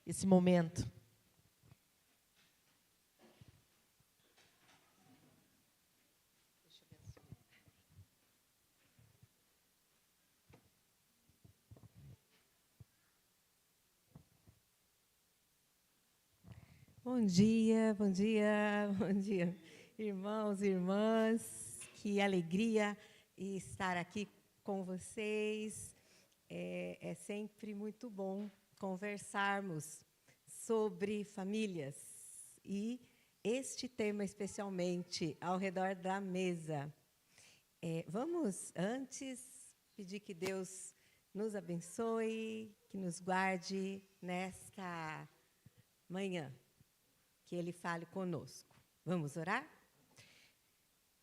esse momento. Bom dia, bom dia, bom dia, irmãos e irmãs. Que alegria estar aqui com vocês. É sempre muito bom conversarmos sobre famílias e este tema especialmente ao redor da mesa. Vamos antes pedir que Deus nos abençoe, que nos guarde nesta manhã. Que Ele fale conosco. Vamos orar?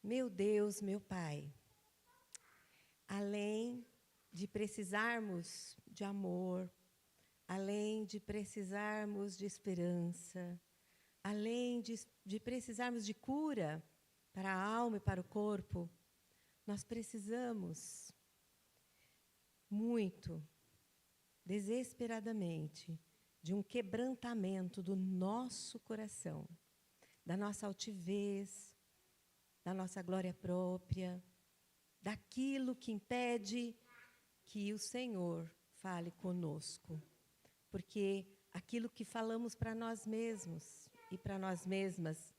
Meu Deus, meu Pai, além de precisarmos de amor, além de precisarmos de esperança, além de precisarmos de cura para a alma e para o corpo, nós precisamos muito, desesperadamente, de um quebrantamento do nosso coração, da nossa altivez, da nossa glória própria, daquilo que impede que o Senhor fale conosco. Porque aquilo que falamos para nós mesmos e para nós mesmas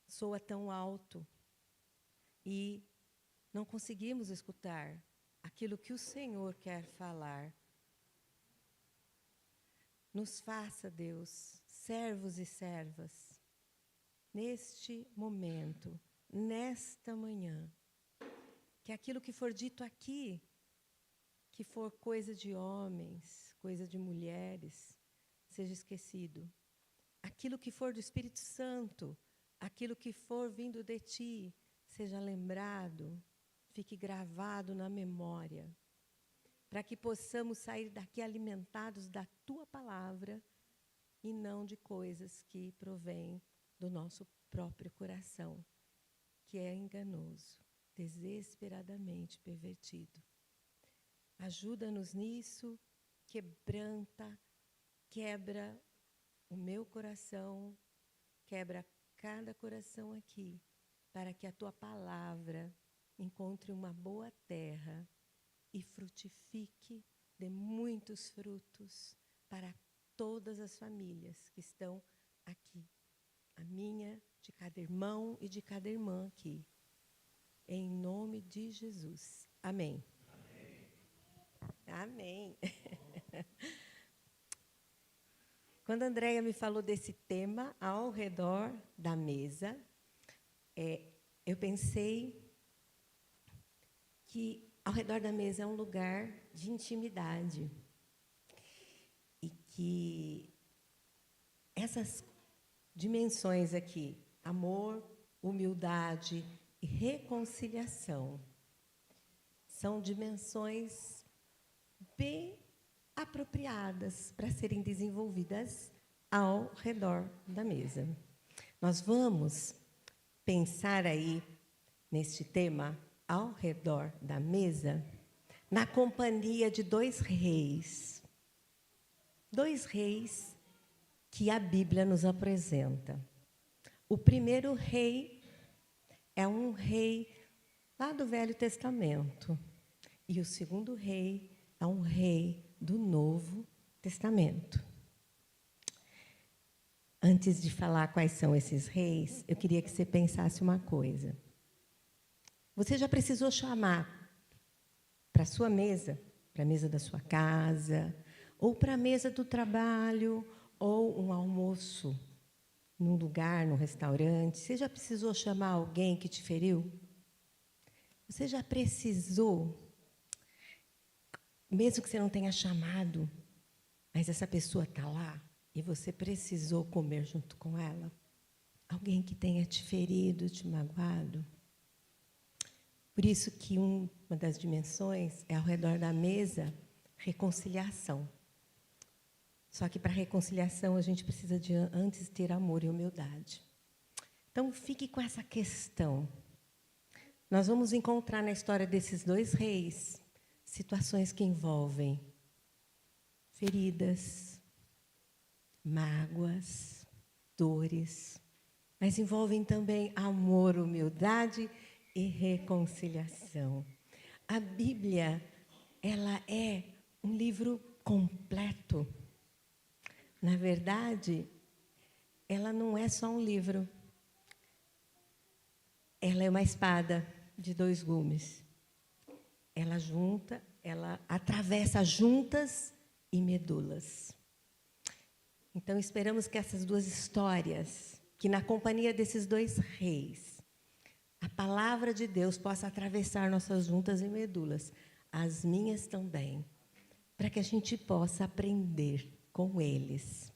soa tão alto e não conseguimos escutar aquilo que o Senhor quer falar. Nos faça, Deus, servos e servas, neste momento, nesta manhã, que aquilo que for dito aqui, que for coisa de homens, coisa de mulheres, seja esquecido. Aquilo que for do Espírito Santo, aquilo que for vindo de Ti, seja lembrado, fique gravado na memória, para que possamos sair daqui alimentados da Tua palavra e não de coisas que provêm do nosso próprio coração, que é enganoso, desesperadamente pervertido. Ajuda-nos nisso, quebra o meu coração, quebra cada coração aqui, para que a Tua palavra encontre uma boa terra e frutifique, dê muitos frutos para todas as famílias que estão aqui. A minha, de cada irmão e de cada irmã aqui. Em nome de Jesus. Amém. Amém. Quando a Andréia me falou desse tema, ao redor da mesa, eu pensei que ao redor da mesa é um lugar de intimidade. E que essas dimensões aqui, amor, humildade e reconciliação, são dimensões bem apropriadas para serem desenvolvidas ao redor da mesa. Nós vamos pensar aí neste tema, ao redor da mesa, na companhia de dois reis. Dois reis que a Bíblia nos apresenta. O primeiro rei é um rei lá do Velho Testamento. E o segundo rei é um rei do Novo Testamento. Antes de falar quais são esses reis, eu queria que você pensasse uma coisa. Você já precisou chamar para a sua mesa, para a mesa da sua casa, ou para a mesa do trabalho, ou um almoço num lugar, num restaurante? Você já precisou chamar alguém que te feriu? Você já precisou, mesmo que você não tenha chamado, mas essa pessoa está lá e você precisou comer junto com ela? Alguém que tenha te ferido, te magoado? Por isso que uma das dimensões é ao redor da mesa, reconciliação. Só que para reconciliação a gente precisa de antes ter amor e humildade. Então fique com essa questão. Nós vamos encontrar na história desses dois reis situações que envolvem feridas, mágoas, dores, mas envolvem também amor, humildade e reconciliação. A Bíblia, ela é um livro completo. Na verdade, ela não é só um livro. Ela é uma espada de 2 gumes. Ela atravessa juntas e medulas. Então, esperamos que essas 2 histórias, que na companhia desses 2 reis, a palavra de Deus possa atravessar nossas juntas e medulas, as minhas também, para que a gente possa aprender com eles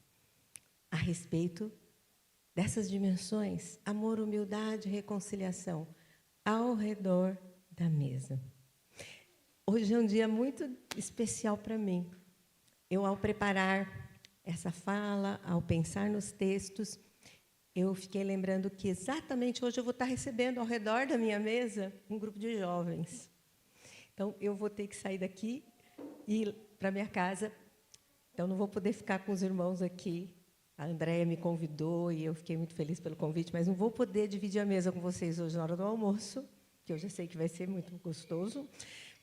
a respeito dessas dimensões, amor, humildade, reconciliação, ao redor da mesa. Hoje é um dia muito especial para mim. Eu, ao preparar essa fala, ao pensar nos textos, eu fiquei lembrando que exatamente hoje eu vou estar recebendo ao redor da minha mesa um grupo de jovens. Então, eu vou ter que sair daqui e ir para a minha casa. Então, não vou poder ficar com os irmãos aqui. A Andréia me convidou e eu fiquei muito feliz pelo convite, mas não vou poder dividir a mesa com vocês hoje na hora do almoço, que eu já sei que vai ser muito gostoso,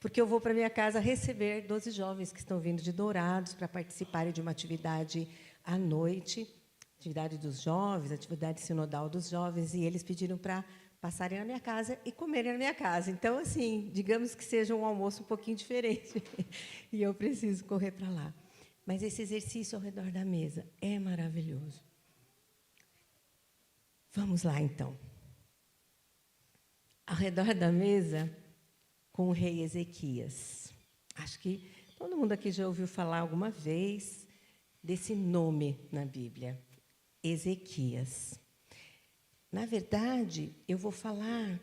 porque eu vou para a minha casa receber 12 jovens que estão vindo de Dourados para participarem de uma atividade à noite, atividade dos jovens, atividade sinodal dos jovens, e eles pediram para passarem na minha casa e comerem na minha casa. Então, assim, digamos que seja um almoço um pouquinho diferente, e eu preciso correr para lá. Mas esse exercício ao redor da mesa é maravilhoso. Vamos lá, então. Ao redor da mesa, com o rei Ezequias. Acho que todo mundo aqui já ouviu falar alguma vez desse nome na Bíblia, Ezequias. Na verdade, eu vou falar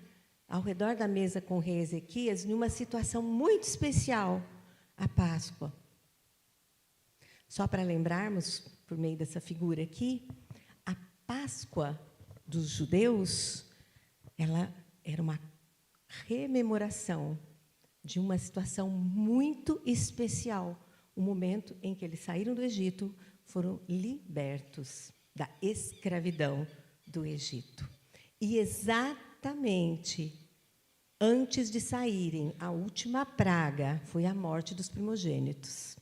ao redor da mesa com o rei Ezequias numa situação muito especial, a Páscoa. Só para lembrarmos, por meio dessa figura aqui, a Páscoa dos judeus, ela era uma rememoração de uma situação muito especial, o momento em que eles saíram do Egito, foram libertos da escravidão do Egito. E exatamente antes de saírem, a última praga foi a morte dos primogênitos.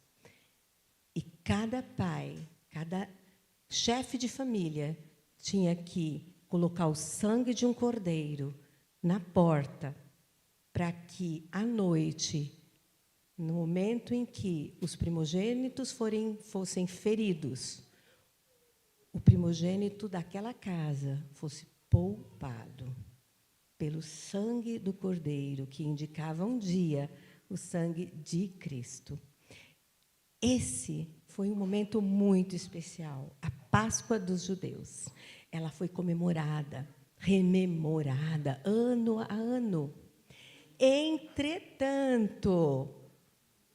E cada pai, cada chefe de família tinha que colocar o sangue de um cordeiro na porta, para que, à noite, no momento em que os primogênitos fossem feridos, o primogênito daquela casa fosse poupado pelo sangue do cordeiro, que indicava um dia o sangue de Cristo. Esse foi um momento muito especial, a Páscoa dos judeus. Ela foi comemorada, rememorada, ano a ano. Entretanto,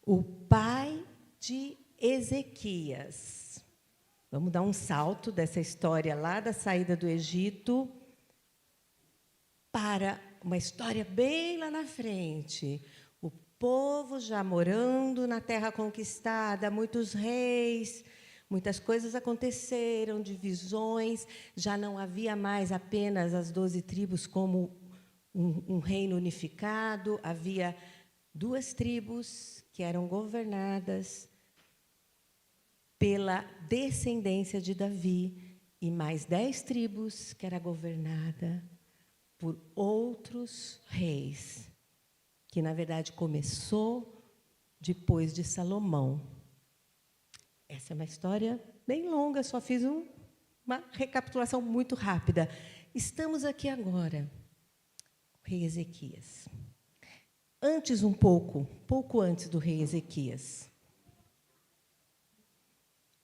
o pai de Ezequias, vamos dar um salto dessa história lá da saída do Egito para uma história bem lá na frente. O povo já morando na terra conquistada, muitos reis, muitas coisas aconteceram, divisões, já não havia mais apenas as 12 tribos como um reino unificado, havia 2 tribos que eram governadas pela descendência de Davi e mais 10 tribos que era governada por outros reis, que, na verdade, começou depois de Salomão. Essa é uma história bem longa, só fiz uma recapitulação muito rápida. Estamos aqui agora, o rei Ezequias. Antes, pouco antes do rei Ezequias,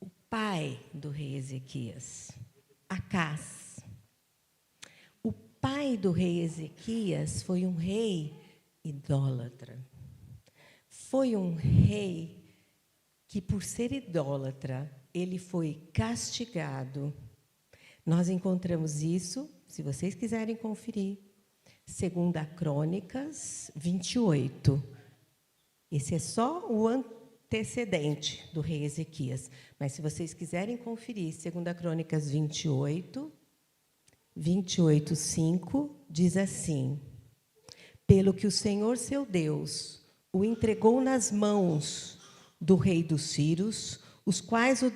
o pai do rei Ezequias, Acás. O pai do rei Ezequias foi um rei idólatra. Foi um rei que, por ser idólatra, ele foi castigado. Nós encontramos isso, se vocês quiserem conferir, 2 Crônicas 28. Esse é só antecedente do rei Ezequias. Mas, se vocês quiserem conferir, 2 Crônicas 28, 5, diz assim: pelo que o Senhor, seu Deus, o entregou nas mãos do rei dos sírios, os quais o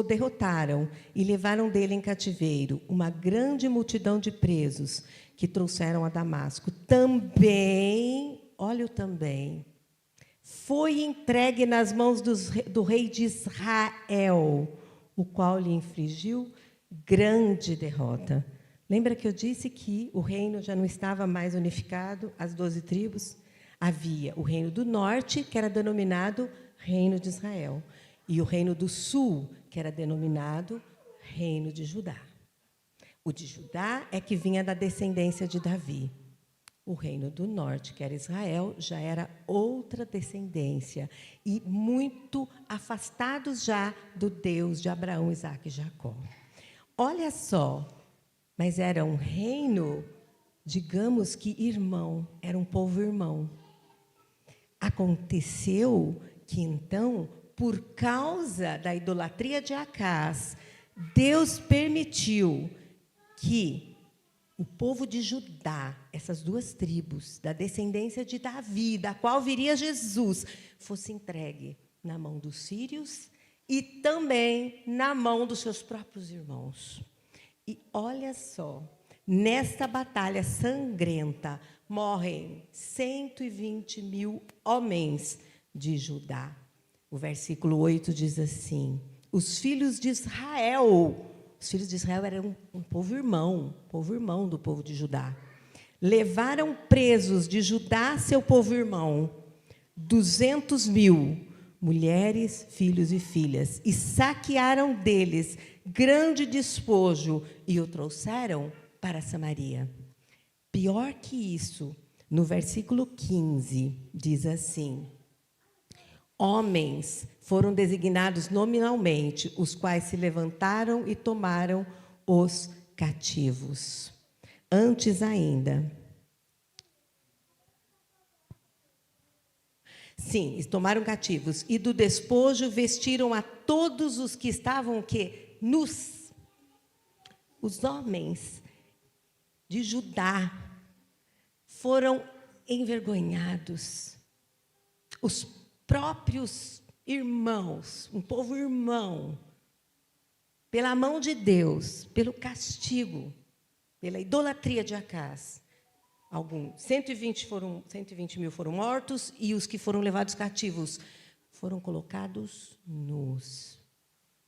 derrotaram e levaram dele em cativeiro uma grande multidão de presos que trouxeram a Damasco. Também, olha o também, foi entregue nas mãos do rei de Israel, o qual lhe infligiu grande derrota. Lembra que eu disse que o reino já não estava mais unificado, as 12 tribos? Havia o reino do norte, que era denominado Reino de Israel, e o reino do sul, que era denominado Reino de Judá. O de Judá é que vinha da descendência de Davi. O reino do norte, que era Israel, já era outra descendência, e muito afastados já do Deus de Abraão, Isaque e Jacó. Olha só, mas era um reino, digamos que irmão, era um povo irmão. Aconteceu que, então, por causa da idolatria de Acás, Deus permitiu que o povo de Judá, essas 2 tribos, da descendência de Davi, da qual viria Jesus, fosse entregue na mão dos sírios e também na mão dos seus próprios irmãos. E olha só, nesta batalha sangrenta, morrem 120 mil homens de Judá. O versículo 8 diz assim: os filhos de Israel eram um povo irmão do povo de Judá. Levaram presos de Judá, seu povo irmão, 200 mil, mulheres, filhos e filhas, e saquearam deles grande despojo e o trouxeram para Samaria. Pior que isso, no versículo 15, diz assim: homens foram designados nominalmente, os quais se levantaram e tomaram os cativos. Antes ainda. Sim, tomaram cativos. E do despojo vestiram a todos os que estavam o quê? Nus. Os homens de Judá foram envergonhados. Os próprios irmãos, um povo irmão, pela mão de Deus, pelo castigo, pela idolatria de Acás. 120 mil foram mortos, e os que foram levados cativos foram colocados nus,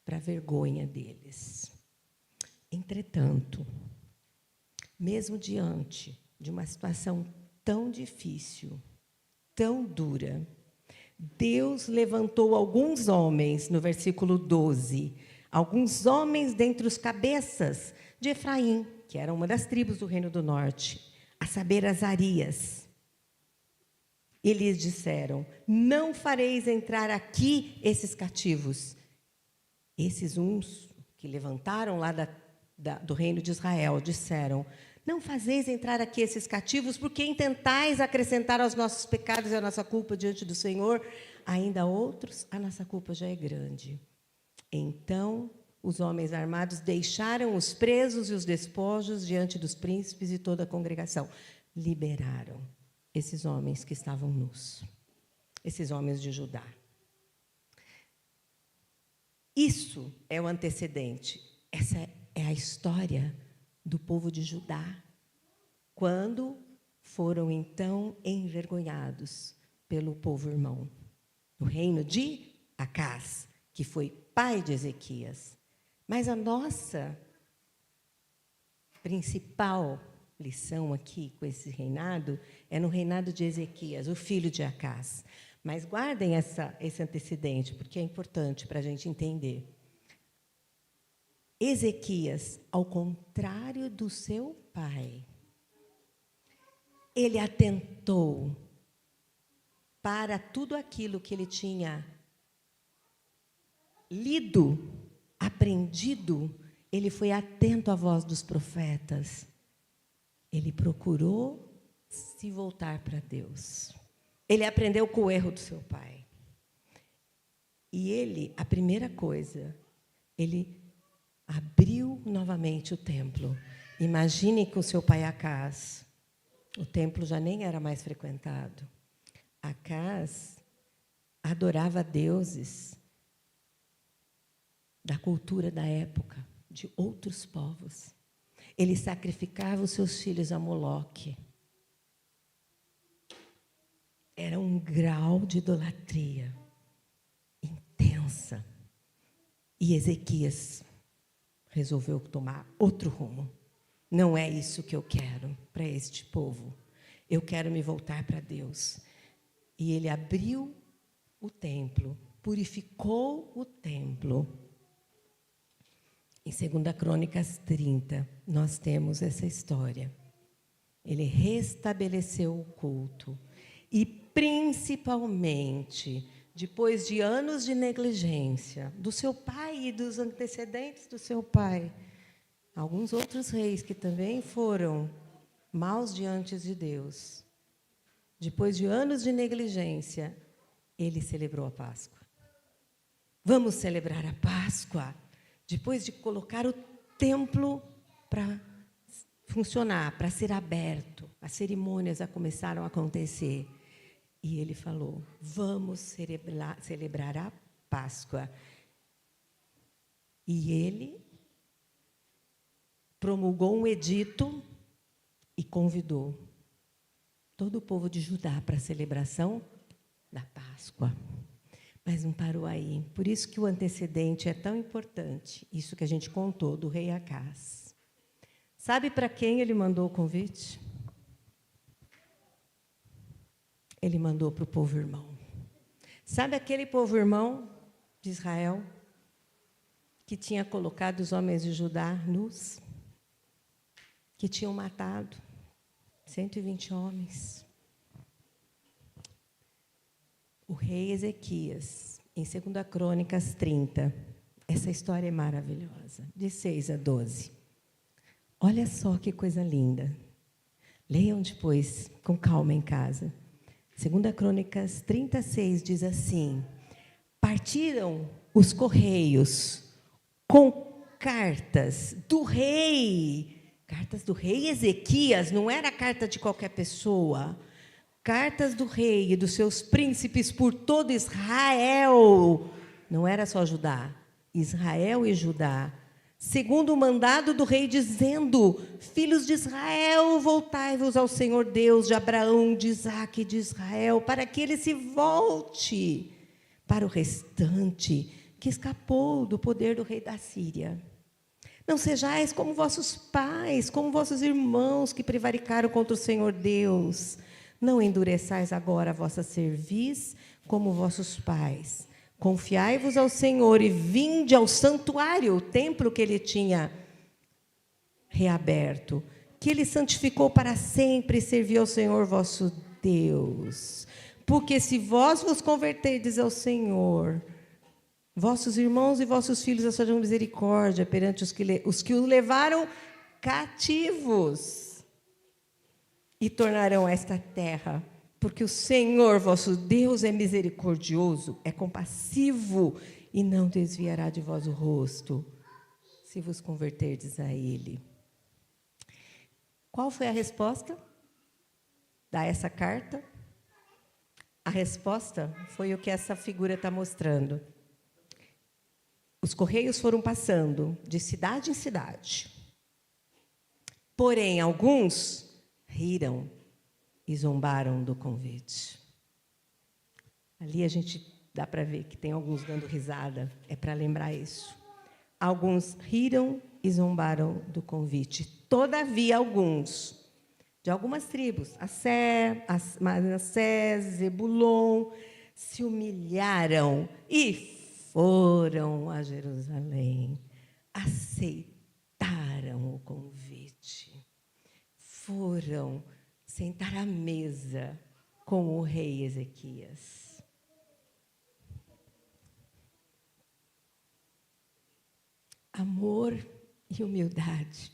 para a vergonha deles. Entretanto, mesmo diante de uma situação tão difícil, tão dura, Deus levantou alguns homens, no versículo 12, alguns homens dentre os cabeças de Efraim, que era uma das tribos do Reino do Norte, a saber, Azarias. E lhes disseram: não fareis entrar aqui esses cativos. Esses uns que levantaram lá do reino de Israel disseram: não fazeis entrar aqui esses cativos, porque intentais acrescentar aos nossos pecados e à nossa culpa diante do Senhor, ainda outros, a nossa culpa já é grande. Então, os homens armados deixaram os presos e os despojos diante dos príncipes e toda a congregação. Liberaram esses homens que estavam nus, esses homens de Judá. Isso é o antecedente. Essa é a história do povo de Judá, quando foram, então, envergonhados pelo povo irmão, no reino de Acás, que foi pai de Ezequias. Mas a nossa principal lição aqui com esse reinado é no reinado de Ezequias, o filho de Acás. Mas guardem esse antecedente, porque é importante para a gente entender. Ezequias, ao contrário do seu pai, ele atentou para tudo aquilo que ele tinha lido, aprendido. Ele foi atento à voz dos profetas. Ele procurou se voltar para Deus. Ele aprendeu com o erro do seu pai. E ele, a primeira coisa, ele abriu novamente o templo. Imagine com seu pai Acás. O templo já nem era mais frequentado. Acás adorava deuses da cultura da época, de outros povos. Ele sacrificava os seus filhos a Moloque. Era um grau de idolatria intensa. E Ezequias resolveu tomar outro rumo. Não é isso que eu quero para este povo. Eu quero me voltar para Deus. E ele abriu o templo, purificou o templo. Em 2 Crônicas 30, nós temos essa história. Ele restabeleceu o culto. E, principalmente, depois de anos de negligência do seu pai e dos antecedentes do seu pai, alguns outros reis que também foram maus diante de Deus, depois de anos de negligência, ele celebrou a Páscoa. Vamos celebrar a Páscoa. Depois de colocar o templo para funcionar, para ser aberto, as cerimônias já começaram a acontecer. E ele falou, vamos celebrar a Páscoa. E ele promulgou um edito e convidou todo o povo de Judá para a celebração da Páscoa. Mas não parou aí. Por isso que o antecedente é tão importante, isso que a gente contou do rei Acás. Sabe para quem ele mandou o convite? Ele mandou para o povo irmão. Sabe aquele povo irmão de Israel que tinha colocado os homens de Judá nus? Que tinham matado 120 homens. O rei Ezequias, em 2 Crônicas 30, essa história é maravilhosa, de 6 a 12. Olha só que coisa linda. Leiam depois, com calma em casa. 2 Crônicas 36 diz assim: partiram os correios com cartas do rei Ezequias, não era carta de qualquer pessoa, cartas do rei e dos seus príncipes por todo Israel, não era só Judá, Israel e Judá, segundo o mandado do rei, dizendo: filhos de Israel, voltai-vos ao Senhor Deus de Abraão, de Isaque e de Israel, para que ele se volte para o restante que escapou do poder do rei da Síria. Não sejais como vossos pais, como vossos irmãos que prevaricaram contra o Senhor Deus. Não endureçais agora a vossa cerviz como vossos pais. Confiai-vos ao Senhor e vinde ao santuário, o templo que ele tinha reaberto, que ele santificou para sempre, e serviu ao Senhor vosso Deus. Porque se vós vos converterdes ao Senhor, vossos irmãos e vossos filhos acharão misericórdia perante os que o levaram cativos, e tornarão esta terra, porque o Senhor vosso Deus é misericordioso, é compassivo, e não desviará de vós o rosto, se vos converterdes a Ele. Qual foi a resposta a essa carta? A resposta foi o que essa figura está mostrando. Os correios foram passando de cidade em cidade. Porém, alguns riram e zombaram do convite. Ali a gente dá para ver que tem alguns dando risada, é para lembrar isso. Alguns riram e zombaram do convite. Todavia, alguns, de algumas tribos, Manassés, Zebulon, se humilharam e foram a Jerusalém, aceitaram o convite, foram sentar à mesa com o rei Ezequias. Amor e humildade.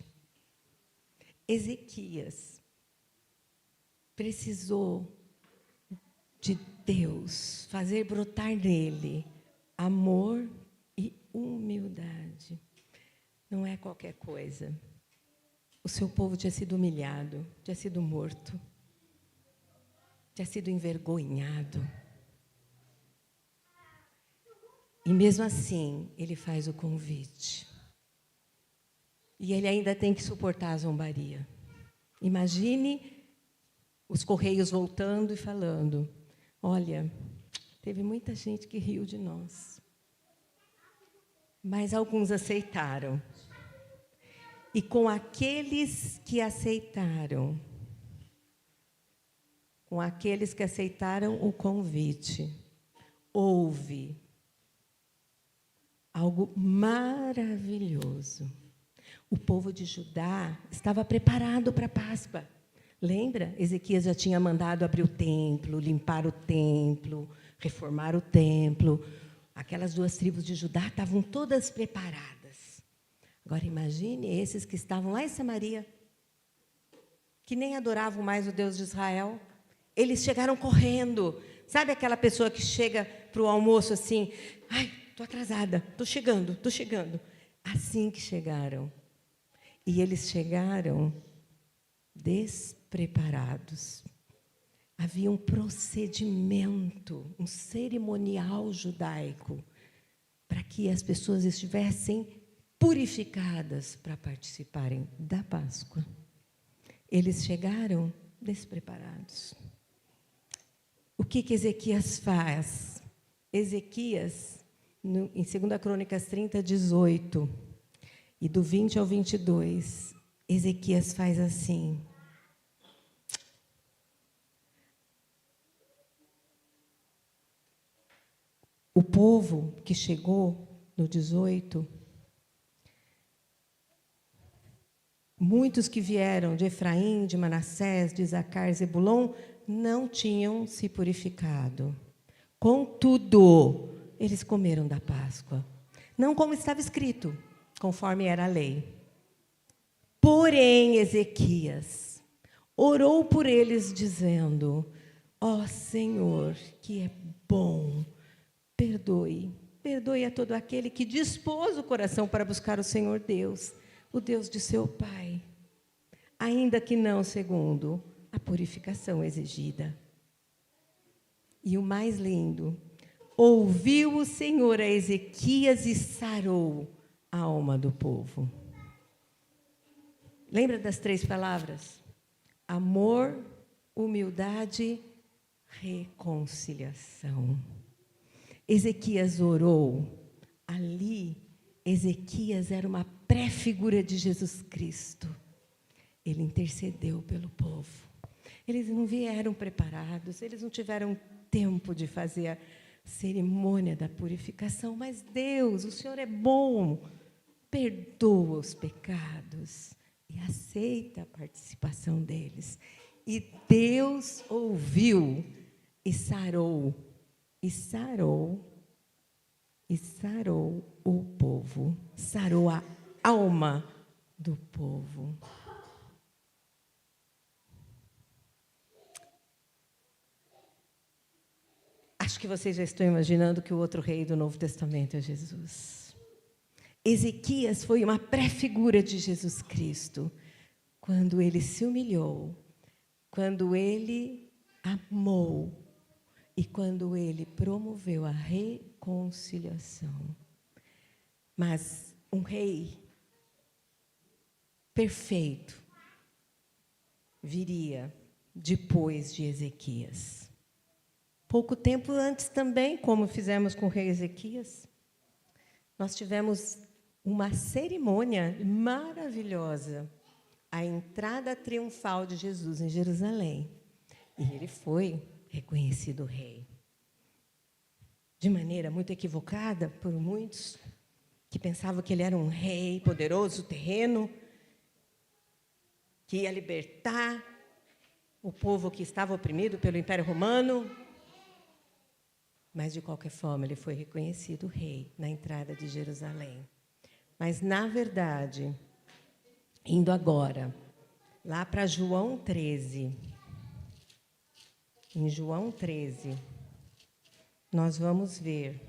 Ezequias precisou de Deus fazer brotar nele amor e humildade. Não é qualquer coisa. O seu povo tinha sido humilhado, tinha sido morto, tinha sido envergonhado. E mesmo assim, ele faz o convite. E ele ainda tem que suportar a zombaria. Imagine os correios voltando e falando: olha, teve muita gente que riu de nós, mas alguns aceitaram. E com aqueles que aceitaram o convite, houve algo maravilhoso. O povo de Judá estava preparado para a Páscoa. Lembra? Ezequias já tinha mandado abrir o templo, limpar o templo, reformar o templo. Aquelas 2 tribos de Judá estavam todas preparadas. Agora, imagine esses que estavam lá em Samaria, que nem adoravam mais o Deus de Israel. Eles chegaram correndo. Sabe aquela pessoa que chega para o almoço assim: ai, estou atrasada, estou chegando. Assim que chegaram. E eles chegaram despreparados. Havia um procedimento, um cerimonial judaico, para que as pessoas estivessem purificadas para participarem da Páscoa. Eles chegaram despreparados. O que Ezequias faz? Ezequias, em 2 Crônicas 30, 18, e do 20 ao 22, Ezequias faz assim: o povo que chegou no 18, muitos que vieram de Efraim, de Manassés, de Isacar, Zebulon, não tinham se purificado. Contudo, eles comeram da Páscoa, não como estava escrito, conforme era a lei. Porém, Ezequias orou por eles, dizendo: ó Senhor, que é bom, perdoe a todo aquele que dispôs o coração para buscar o Senhor Deus, o Deus de seu pai, ainda que não segundo a purificação exigida. E o mais lindo: ouviu o Senhor a Ezequias e sarou a alma do povo. Lembra das 3 palavras? Amor, humildade, reconciliação. Ezequias orou. Ali, Ezequias era uma pré-figura de Jesus Cristo. Ele intercedeu pelo povo. Eles não vieram preparados, eles não tiveram tempo de fazer a cerimônia da purificação, mas Deus, o Senhor é bom, perdoa os pecados e aceita a participação deles. E Deus ouviu e sarou o povo, sarou a alma do povo. Acho que vocês já estão imaginando que o outro rei do Novo Testamento é Jesus. Ezequias foi uma pré-figura de Jesus Cristo, quando ele se humilhou, quando ele amou e quando ele promoveu a reconciliação. Mas um rei perfeito viria depois de Ezequias. Pouco tempo antes também, como fizemos com o rei Ezequias, nós tivemos uma cerimônia maravilhosa, a entrada triunfal de Jesus em Jerusalém. E ele foi reconhecido rei. De maneira muito equivocada por muitos, que pensavam que ele era um rei poderoso, terreno, que ia libertar o povo que estava oprimido pelo Império Romano. Mas, de qualquer forma, ele foi reconhecido rei na entrada de Jerusalém. Mas, na verdade, indo agora, lá para João 13, em João 13, nós vamos ver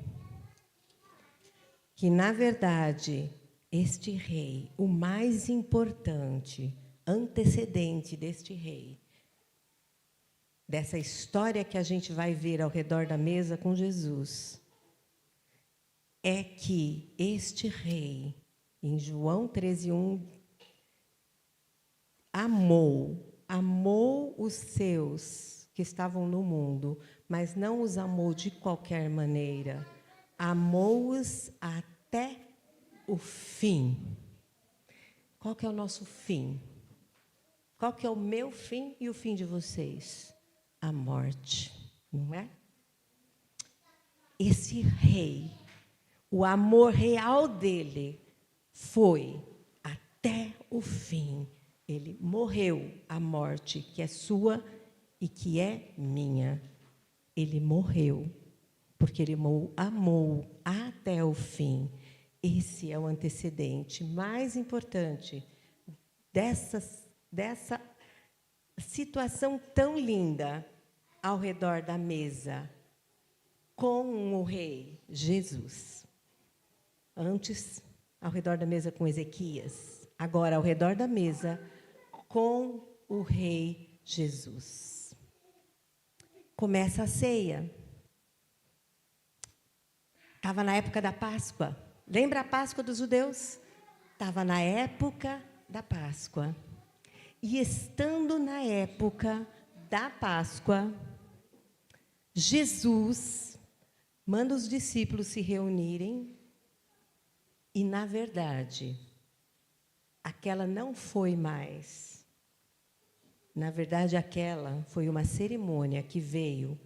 que, na verdade, este rei, o mais importante, antecedente deste rei, dessa história que a gente vai ver ao redor da mesa com Jesus, é que este rei, em João 13:1, amou os seus que estavam no mundo, mas não os amou de qualquer maneira. Amou-os até o fim. Qual que é o nosso fim? Qual que é o meu fim e o fim de vocês? A morte, não é? Esse rei, o amor real dele foi até o fim. Ele morreu a morte que é sua e que é minha. Ele morreu porque ele amou até o fim. Esse é o antecedente mais importante dessa situação tão linda ao redor da mesa com o rei Jesus. Antes, ao redor da mesa com Ezequias. Agora, ao redor da mesa com o rei Jesus. Começa a ceia. Estava na época da Páscoa. Lembra a Páscoa dos judeus? Estava na época da Páscoa. E estando na época da Páscoa, Jesus manda os discípulos se reunirem e, na verdade, aquela não foi mais. Na verdade, aquela foi uma cerimônia que veio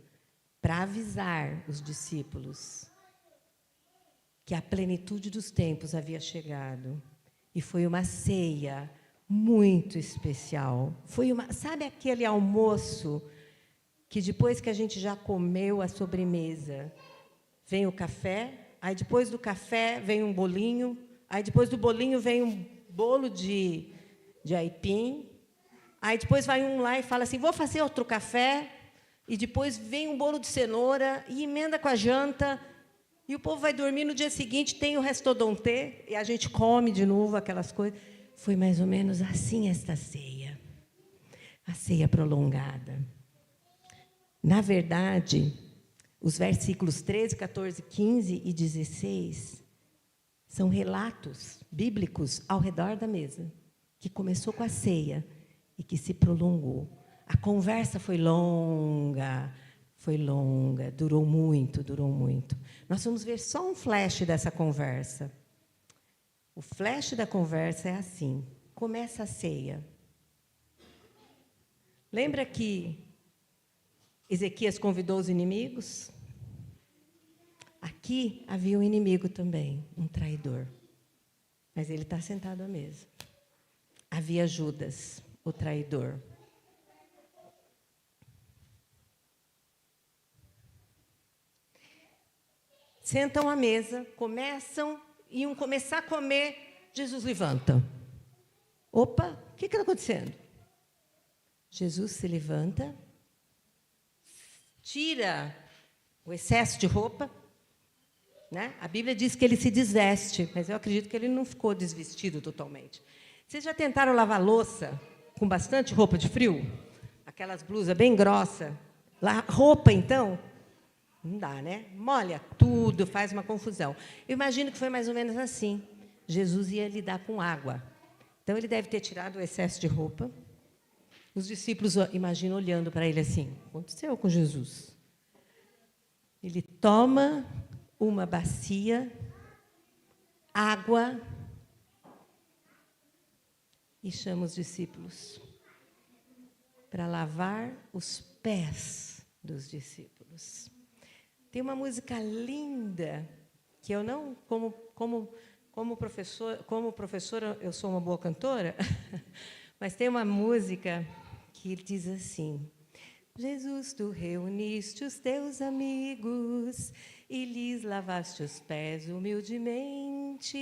para avisar os discípulos que a plenitude dos tempos havia chegado. E foi uma ceia muito especial. Sabe aquele almoço que depois que a gente já comeu a sobremesa, vem o café, aí depois do café vem um bolinho, aí depois do bolinho vem um bolo de aipim, aí depois vai um lá e fala assim, vou fazer outro café, e depois vem um bolo de cenoura e emenda com a janta, e o povo vai dormir, no dia seguinte tem o restauranté, e a gente come de novo aquelas coisas. Foi mais ou menos assim esta ceia, a ceia prolongada. Na verdade, os versículos 13, 14, 15 e 16 são relatos bíblicos ao redor da mesa, que começou com a ceia e que se prolongou. A conversa foi longa, durou muito, durou muito. Nós vamos ver só um flash dessa conversa. O flash da conversa é assim, começa a ceia. Lembra que Ezequias convidou os inimigos? Aqui havia um inimigo também, um traidor. Mas ele está sentado à mesa. Havia Judas, o traidor. Sentam à mesa, iam começar a comer, Jesus levanta. Opa, o que está acontecendo? Jesus se levanta, tira o excesso de roupa, né? A Bíblia diz que ele se desveste, mas eu acredito que ele não ficou desvestido totalmente. Vocês já tentaram lavar louça com bastante roupa de frio? Aquelas blusas bem grossas. Roupa, então? Não dá, né? Molha tudo, faz uma confusão. Eu imagino que foi mais ou menos assim. Jesus ia lidar com água. Então, ele deve ter tirado o excesso de roupa. Os discípulos, imagino, olhando para ele assim, o que aconteceu com Jesus? Ele toma uma bacia, água, e chama os discípulos para lavar os pés dos discípulos. Tem uma música linda, que eu não, como professora, eu sou uma boa cantora, mas tem uma música que diz assim, Jesus, tu reuniste os teus amigos e lhes lavaste os pés humildemente,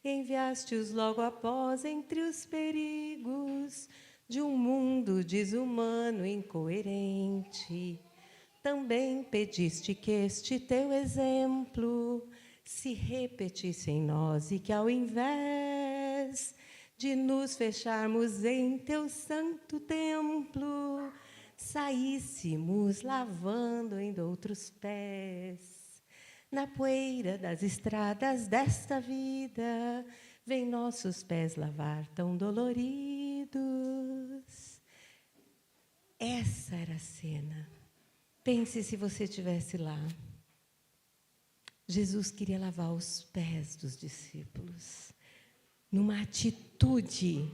enviaste-os logo após entre os perigos de um mundo desumano e incoerente. Também pediste que este teu exemplo se repetisse em nós e que, ao invés de nos fecharmos em teu santo templo, saíssemos lavando em outros pés. Na poeira das estradas desta vida, vem nossos pés lavar tão doloridos. Essa era a cena. Pense se você estivesse lá. Jesus queria lavar os pés dos discípulos, numa atitude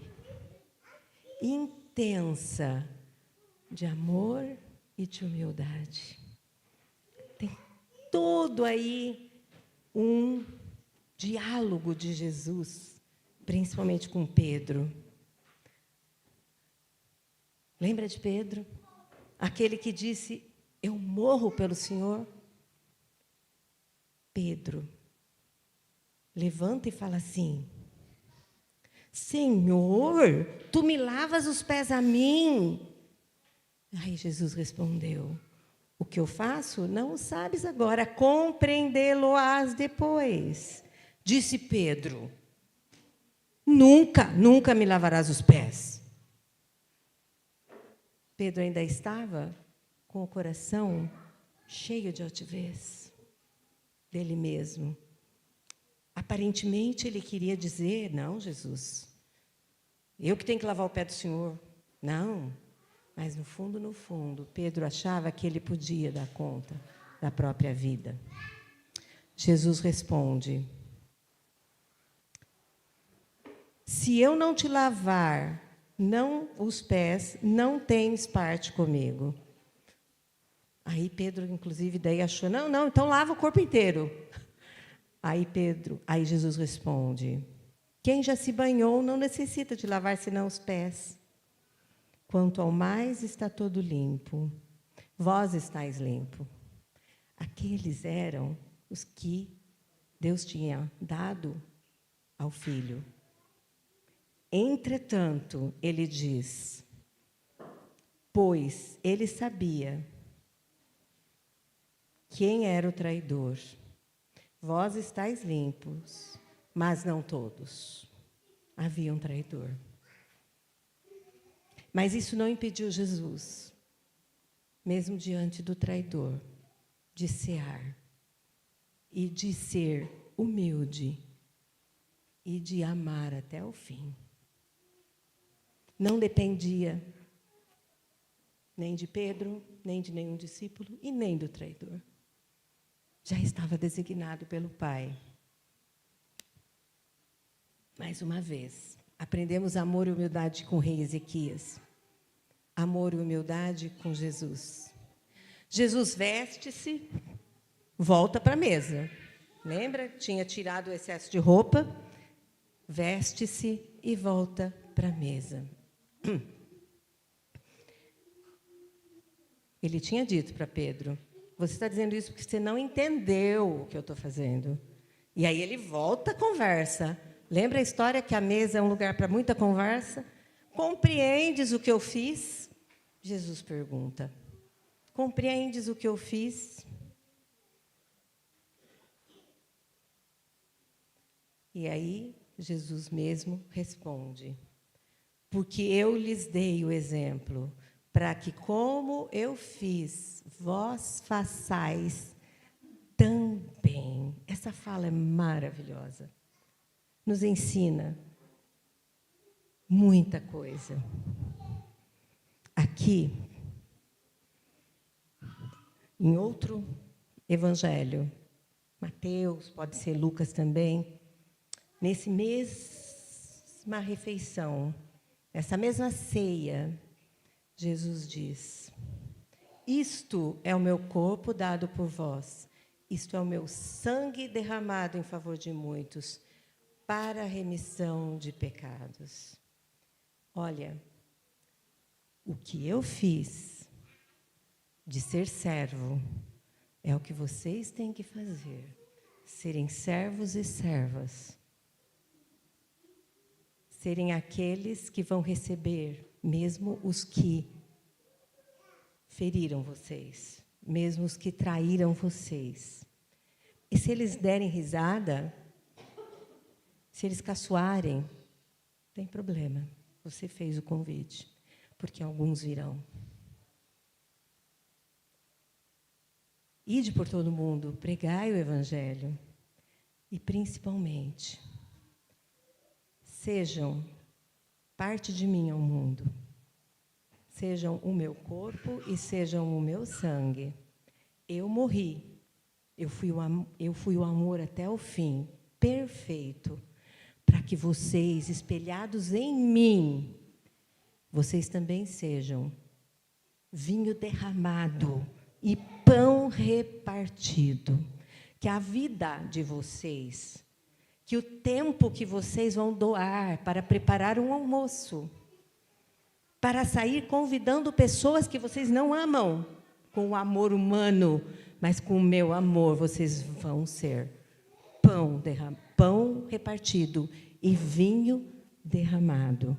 intensa de amor e de humildade. Tem todo aí um diálogo de Jesus, principalmente com Pedro. Lembra de Pedro? Aquele que disse, eu morro pelo Senhor. Pedro levanta e fala assim, Senhor, tu me lavas os pés a mim? Aí Jesus respondeu, o que eu faço não sabes agora, compreendê-lo-ás depois. Disse Pedro, nunca me lavarás os pés. Pedro ainda estava com o coração cheio de altivez dele mesmo. Aparentemente, ele queria dizer, não, Jesus, eu que tenho que lavar o pé do Senhor. Não, mas no fundo, Pedro achava que ele podia dar conta da própria vida. Jesus responde, se eu não te lavar os pés, não tens parte comigo. Aí Pedro, inclusive, daí achou, não, então lava o corpo inteiro. Aí Jesus responde, quem já se banhou não necessita de lavar senão os pés. Quanto ao mais está todo limpo, vós estáis limpo. Aqueles eram os que Deus tinha dado ao Filho. Entretanto, ele diz, pois ele sabia quem era o traidor. Vós estáis limpos, mas não todos. Havia um traidor. Mas isso não impediu Jesus, mesmo diante do traidor, de cear e de ser humilde e de amar até o fim. Não dependia nem de Pedro, nem de nenhum discípulo e nem do traidor. Já estava designado pelo Pai. Mais uma vez, aprendemos amor e humildade com o rei Ezequias. Amor e humildade com Jesus. Jesus veste-se, volta para a mesa. Lembra? Tinha tirado o excesso de roupa, veste-se e volta para a mesa. Ele tinha dito para Pedro, você está dizendo isso porque você não entendeu o que eu estou fazendo. E aí ele volta a conversa. Lembra a história que a mesa é um lugar para muita conversa? Compreendes o que eu fiz? Jesus pergunta. Compreendes o que eu fiz? E aí Jesus mesmo responde. Porque eu lhes dei o exemplo, para que, como eu fiz, vós façais também. Essa fala é maravilhosa. Nos ensina muita coisa. Aqui, em outro evangelho, Mateus, pode ser Lucas também, nesse mesma refeição, essa mesma ceia, Jesus diz, isto é o meu corpo dado por vós, isto é o meu sangue derramado em favor de muitos, para a remissão de pecados. Olha, o que eu fiz de ser servo é o que vocês têm que fazer, serem servos e servas. Serem aqueles que vão receber, mesmo os que feriram vocês, mesmo os que traíram vocês. E se eles derem risada, se eles caçoarem, não tem problema. Você fez o convite, porque alguns virão. Ide por todo mundo, pregai o Evangelho. E, principalmente, sejam parte de mim ao mundo. Sejam o meu corpo e sejam o meu sangue. Eu morri. Eu fui o amor até o fim, perfeito, para que vocês, espelhados em mim, vocês também sejam vinho derramado e pão repartido. Que a vida de vocês, que o tempo que vocês vão doar para preparar um almoço, para sair convidando pessoas que vocês não amam, com o amor humano, mas com o meu amor, vocês vão ser pão repartido e vinho derramado.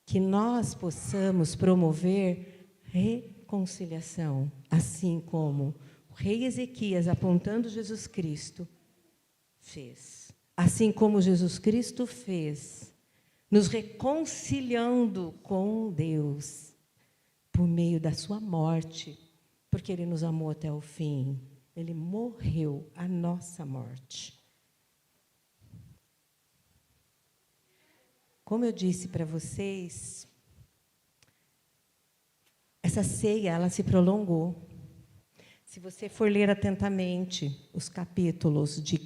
Que nós possamos promover reconciliação, assim como o rei Ezequias, apontando Jesus Cristo, fez. Assim como Jesus Cristo fez, nos reconciliando com Deus, por meio da sua morte, porque Ele nos amou até o fim. Ele morreu a nossa morte. Como eu disse para vocês, essa ceia, ela se prolongou. Se você for ler atentamente os capítulos de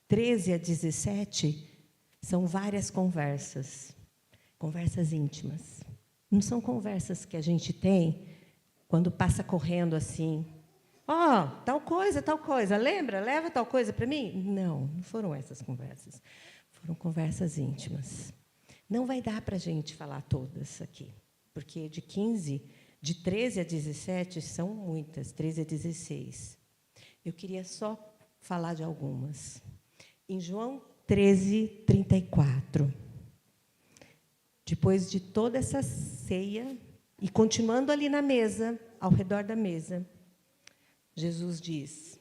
13 a 17, são várias conversas, conversas íntimas. Não são conversas que a gente tem quando passa correndo assim. Tal coisa, lembra? Leva tal coisa para mim? Não, não foram essas conversas. Foram conversas íntimas. Não vai dar para a gente falar todas aqui, porque de 13 a 17 são muitas, 13 a 16. Eu queria só falar de algumas. Em João 13, 34, depois de toda essa ceia, e continuando ali na mesa, ao redor da mesa, Jesus diz: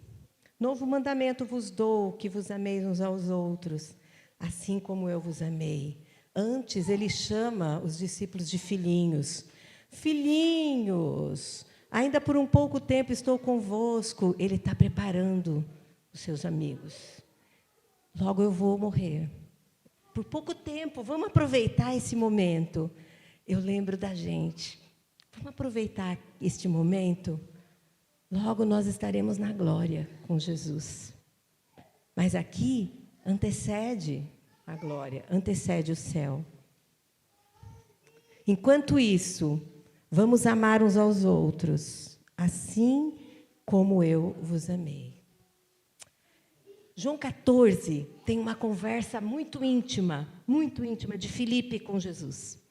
novo mandamento vos dou, que vos ameis uns aos outros, assim como eu vos amei. Antes, ele chama os discípulos de filhinhos. Filhinhos, ainda por um pouco tempo estou convosco. Ele está preparando os seus amigos. Logo eu vou morrer. Por pouco tempo, vamos aproveitar esse momento. Eu lembro da gente. Vamos aproveitar este momento. Logo nós estaremos na glória com Jesus. Mas aqui antecede a glória, antecede o céu. Enquanto isso, vamos amar uns aos outros, assim como eu vos amei. João 14 tem uma conversa muito íntima de Filipe com Jesus.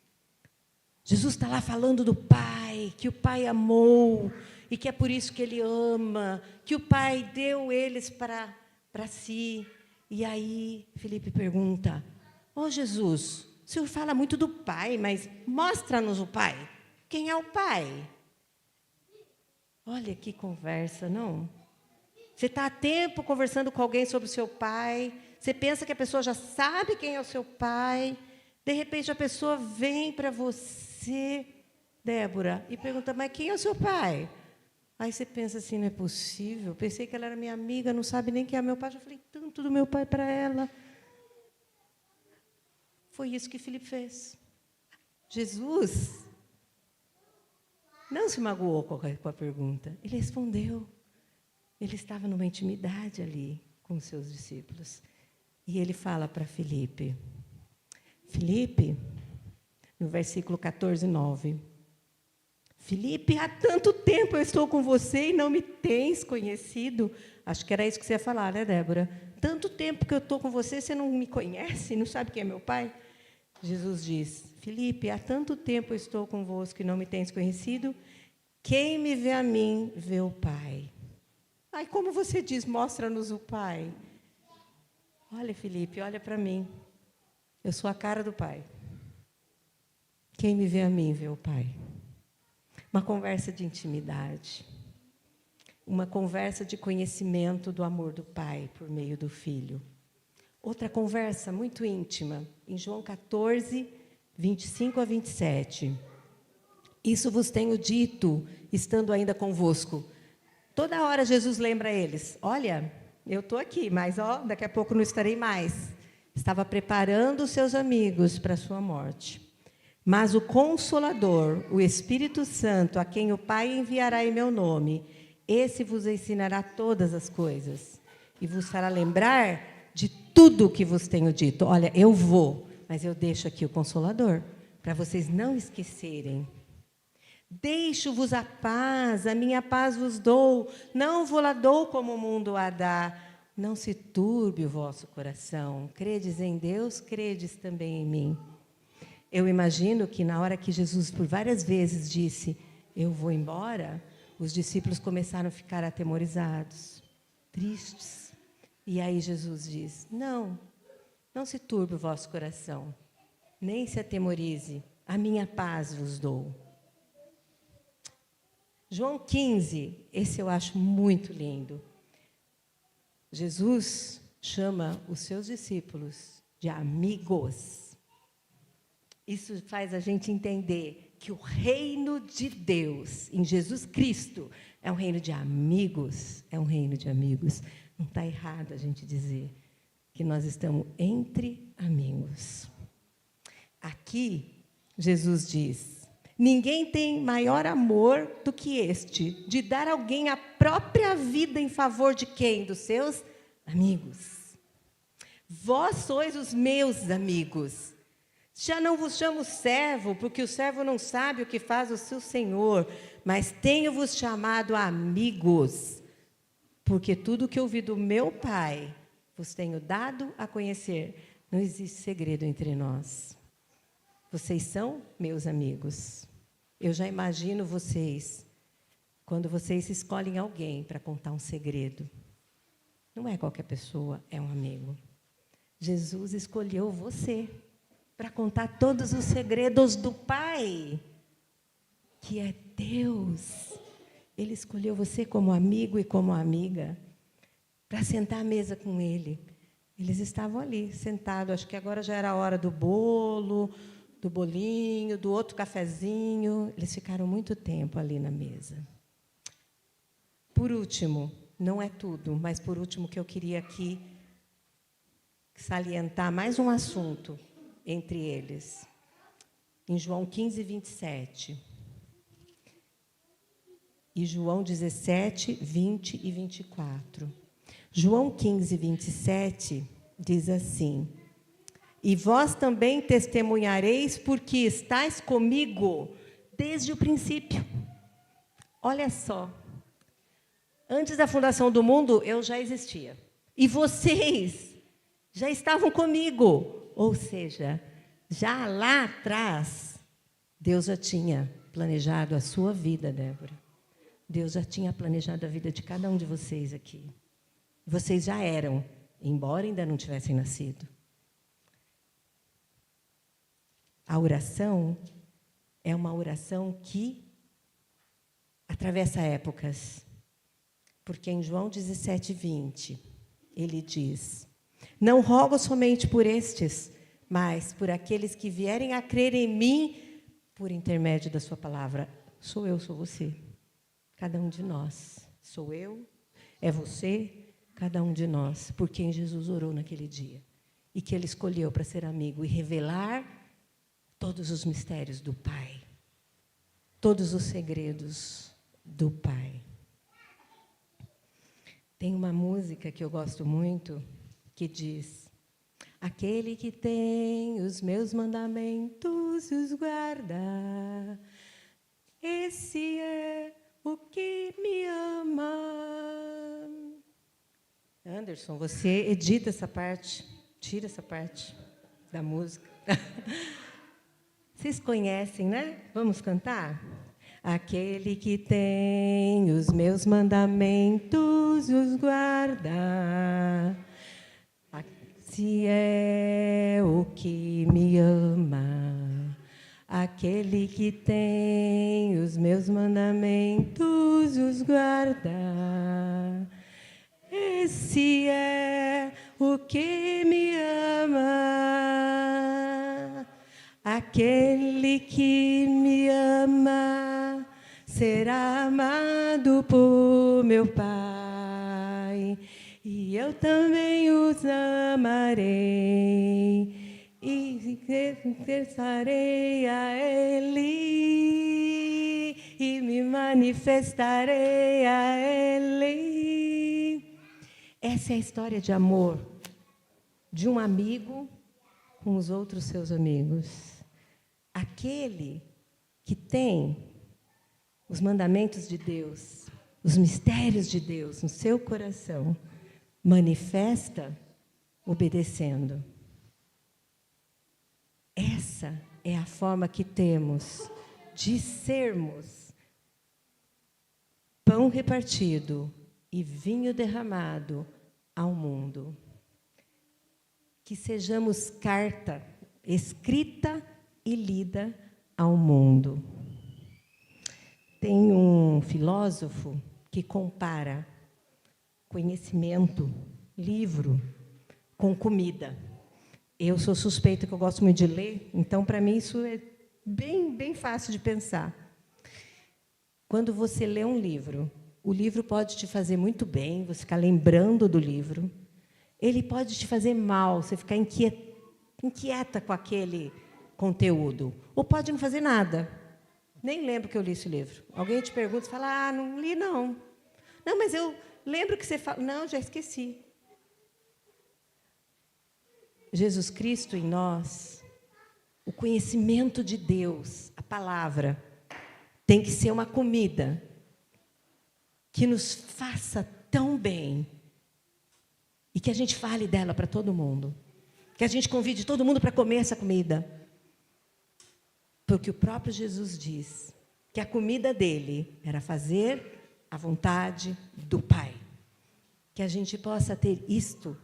Jesus está lá falando do Pai, que o Pai amou, e que é por isso que Ele ama, que o Pai deu eles para si. E aí, Filipe pergunta: Jesus, o Senhor fala muito do Pai, mas mostra-nos o Pai. Quem é o Pai? Olha que conversa, não? Você está há tempo conversando com alguém sobre o seu pai, você pensa que a pessoa já sabe quem é o seu pai, de repente a pessoa vem para você, Débora, e pergunta: mas quem é o seu pai? Aí você pensa assim: não é possível, pensei que ela era minha amiga, não sabe nem quem é meu pai, já falei tanto do meu pai para ela. Foi isso que Filipe fez. Jesus não se magoou com a pergunta, ele respondeu. Ele estava numa intimidade ali com os seus discípulos. E ele fala para Filipe, no versículo 14, 9. Filipe, há tanto tempo eu estou com você e não me tens conhecido. Acho que era isso que você ia falar, né, Débora? Tanto tempo que eu estou com você, você não me conhece, não sabe quem é meu pai? Jesus diz: Filipe, há tanto tempo eu estou convosco e não me tens conhecido. Quem me vê a mim, vê o Pai. Ai, como você diz, mostra-nos o Pai. Olha, Filipe, olha para mim. Eu sou a cara do Pai. Quem me vê a mim, vê o Pai. Uma conversa de intimidade. uma conversa de conhecimento do amor do Pai por meio do Filho. Outra conversa muito íntima, em João 14, 25 a 27. Isso vos tenho dito, estando ainda convosco. Toda hora Jesus lembra eles, olha, eu estou aqui, mas daqui a pouco não estarei mais. Estava preparando os seus amigos para a sua morte. Mas o Consolador, o Espírito Santo, a quem o Pai enviará em meu nome, esse vos ensinará todas as coisas e vos fará lembrar de tudo o que vos tenho dito. Olha, eu vou, mas eu deixo aqui o Consolador, para vocês não esquecerem. Deixo-vos a paz, a minha paz vos dou, não vou lá dou como o mundo a dá. Não se turbe o vosso coração. Credes em Deus, credes também em mim. Eu imagino que na hora que Jesus, por várias vezes, disse, eu vou embora, os discípulos começaram a ficar atemorizados, tristes. E aí Jesus diz, não se turbe o vosso coração, nem se atemorize, a minha paz vos dou. João 15, esse eu acho muito lindo. Jesus chama os seus discípulos de amigos. Isso faz a gente entender que o reino de Deus, em Jesus Cristo, é um reino de amigos. É um reino de amigos. Não está errado a gente dizer que nós estamos entre amigos. Aqui, Jesus diz, ninguém tem maior amor do que este, de dar a alguém a própria vida em favor de quem? Dos seus amigos. Vós sois os meus amigos. Já não vos chamo servo, porque o servo não sabe o que faz o seu senhor, mas tenho-vos chamado amigos, porque tudo que ouvi do meu Pai vos tenho dado a conhecer. Não existe segredo entre nós. Vocês são meus amigos. Eu já imagino vocês, quando vocês escolhem alguém para contar um segredo. Não é qualquer pessoa, é um amigo. Jesus escolheu você para contar todos os segredos do Pai, que é Deus. Ele escolheu você como amigo e como amiga, para sentar à mesa com Ele. Eles estavam ali, sentados, acho que agora já era a hora do bolo, do bolinho, do outro cafezinho. Eles ficaram muito tempo ali na mesa. Por último, não é tudo, mas por último que eu queria aqui salientar mais um assunto entre eles. Em João 15, 27. E João 17, 20 e 24. João 15, 27 diz assim, e vós também testemunhareis, porque estáis comigo desde o princípio. Olha só, antes da fundação do mundo, eu já existia. E vocês já estavam comigo. Ou seja, já lá atrás, Deus já tinha planejado a sua vida, Débora. Deus já tinha planejado a vida de cada um de vocês aqui. Vocês já eram, embora ainda não tivessem nascido. A oração é uma oração que atravessa épocas. Porque em João 17, 20, ele diz, não rogo somente por estes, mas por aqueles que vierem a crer em mim por intermédio da sua palavra. Sou eu, sou você. Cada um de nós. Sou eu, é você, cada um de nós. Por quem Jesus orou naquele dia. E que Ele escolheu para ser amigo e revelar todos os mistérios do Pai. Todos os segredos do Pai. Tem uma música que eu gosto muito, que diz, aquele que tem os meus mandamentos e os guarda, esse é o que me ama. Anderson, você edita essa parte, tira essa parte da música. Vocês conhecem, né? Vamos cantar? Aquele que tem os meus mandamentos e os guarda, se é o que me ama. Aquele que tem os meus mandamentos os guarda. Esse é o que me ama. Aquele que me ama será amado por meu Pai. E eu também os amarei. E expressarei a Ele e me manifestarei a Ele. Essa é a história de amor de um amigo com os outros seus amigos. Aquele que tem os mandamentos de Deus, os mistérios de Deus no seu coração, manifesta obedecendo. Essa é a forma que temos de sermos pão repartido e vinho derramado ao mundo. Que sejamos carta escrita e lida ao mundo. Tem um filósofo que compara conhecimento, livro, com comida. Eu sou suspeita que eu gosto muito de ler, então, para mim, isso é bem fácil de pensar. Quando você lê um livro, o livro pode te fazer muito bem, você ficar lembrando do livro. Ele pode te fazer mal, você ficar inquieta com aquele conteúdo. Ou pode não fazer nada. Nem lembro que eu li esse livro. Alguém te pergunta, você fala, não li, não. Não, mas eu lembro que você fala. Não, já esqueci. Jesus Cristo em nós, o conhecimento de Deus, a palavra, tem que ser uma comida que nos faça tão bem e que a gente fale dela para todo mundo, que a gente convide todo mundo para comer essa comida. Porque o próprio Jesus diz que a comida dele era fazer a vontade do Pai. Que a gente possa ter isto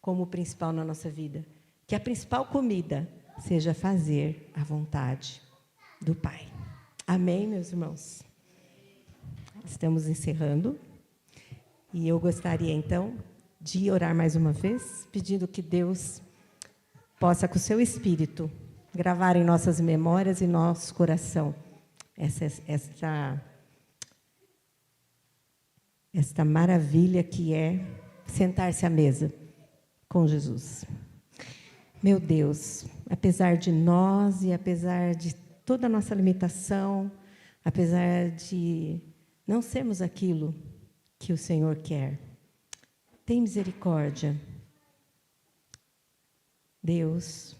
como principal na nossa vida. Que a principal comida seja fazer a vontade do Pai. Amém, meus irmãos? Estamos encerrando. E eu gostaria, então, de orar mais uma vez, pedindo que Deus possa, com o seu Espírito, gravar em nossas memórias e nosso coração esta maravilha que é sentar-se à mesa com Jesus. Meu Deus, apesar de nós e apesar de toda a nossa limitação, apesar de não sermos aquilo que o Senhor quer, tem misericórdia. Deus,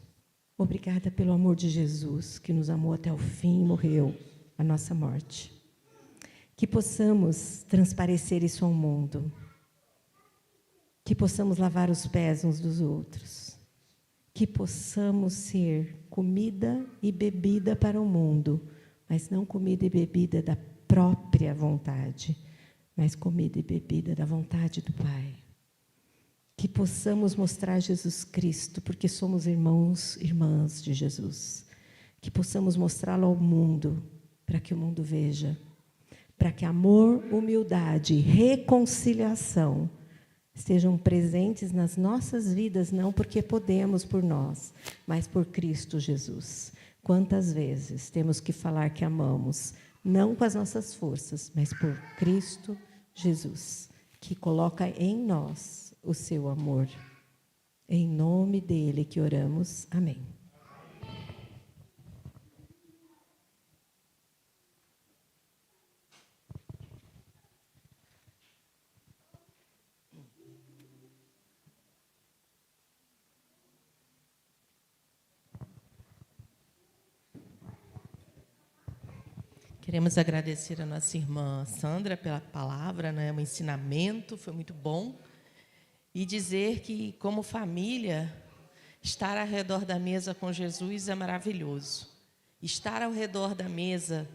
obrigada pelo amor de Jesus, que nos amou até o fim e morreu a nossa morte. Que possamos transparecer isso ao mundo. Que possamos lavar os pés uns dos outros. Que possamos ser comida e bebida para o mundo, mas não comida e bebida da própria vontade, mas comida e bebida da vontade do Pai. Que possamos mostrar Jesus Cristo, porque somos irmãos e irmãs de Jesus. Que possamos mostrá-lo ao mundo, para que o mundo veja. Para que amor, humildade e reconciliação estejam presentes nas nossas vidas, não porque podemos por nós, mas por Cristo Jesus. Quantas vezes temos que falar que amamos, não com as nossas forças, mas por Cristo Jesus, que coloca em nós o seu amor. Em nome dele que oramos. Amém. Queremos agradecer a nossa irmã Sandra pela palavra, né, o ensinamento, foi muito bom. E dizer que, como família, estar ao redor da mesa com Jesus é maravilhoso. Estar ao redor da mesa